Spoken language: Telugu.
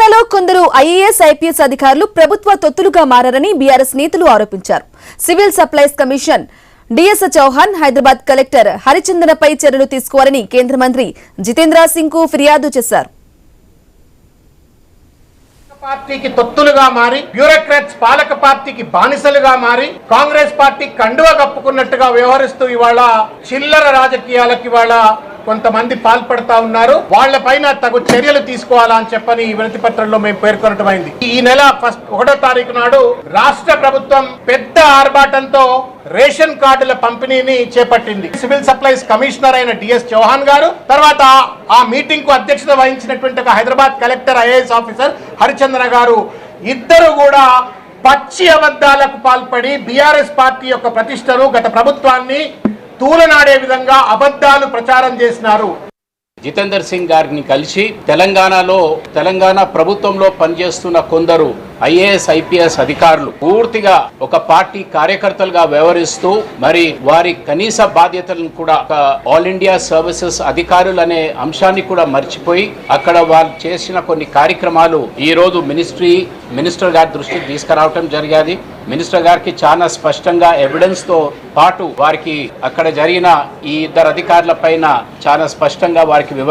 తెలంగాణలో కొందరు ఐఏఎస్ ఐపీఎస్ అధికారులు ప్రభుత్వ తొత్తులుగా మారారని బీఆర్ఎస్ నేతలు ఆరోపించారు. Civil supplies commission DS Chauhan, Hyderabad collector హరిచందనపై చర్యలు తీసుకోవాలని కేంద్ర మంత్రి జితేంద్ర సింగ్ కు ఫిర్యాదు చేశారు. పార్టీకి తొత్తులుగా మారి బ్యూరోక్రాట్స్ పాలక పార్టీకి బానిసలుగా మారి కాంగ్రెస్ పార్టీ కండువా కప్పుకున్నట్టుగా వ్యవహరిస్తూ ఇవాళ చిల్లర రాజకీయాలకు ఇవాళ కొంతమంది పాల్పడతా ఉన్నారు. వాళ్లపైన తగు చర్యలు తీసుకోవాలా అని చెప్పని వినతి పత్రంలో మేము పేర్కొనటమైంది. ఈ నెల 1వ తారీఖు నాడు రాష్ట్ర ప్రభుత్వం పెద్ద ఆర్భాటంతో రేషన్ కార్డుల పంపిణీని చేపట్టింది. సివిల్ సప్లైస్ కమిషనర్ అయిన డిఎస్ చౌహాన్ గారు, తర్వాత ఆ మీటింగ్ కు అధ్యక్షత వహించినటువంటి హైదరాబాద్ కలెక్టర్ ఐఏఎస్ ఆఫీసర్ హరిచందన గారు ఇద్దరు కూడా పచ్చి అబద్ధాలకు పాల్పడి బీఆర్ఎస్ పార్టీ యొక్క ప్రతిష్టను, గత ప్రభుత్వాన్ని తూలనాడే విధంగా అబద్ధాలు ప్రచారం చేసినారు. జితేందర్ సింగ్ గారిని కలిసి తెలంగాణ ప్రభుత్వంలో పనిచేస్తున్న కొందరు ఐఏఎస్ ఐపీఎస్ అధికారులు పూర్తిగా ఒక పార్టీ కార్యకర్తలుగా వ్యవహరిస్తూ మరి వారి కనీస బాధ్యతలను కూడా ఆల్ ఇండియా సర్వీసెస్ అధికారులు అనే అంశాన్ని కూడా మర్చిపోయి అక్కడ వాళ్ళు చేసిన కొన్ని కార్యక్రమాలు ఈ రోజు మినిస్టర్ గారి దృష్టికి తీసుకురావటం జరిగేది. మినిస్టర్ గారికి చాలా స్పష్టంగా ఎవిడెన్స్ తో పాటు వారికి అక్కడ జరిగిన ఈ ఇద్దరు అధికారుల పైన చాలా స్పష్టంగా వారికి వివరణ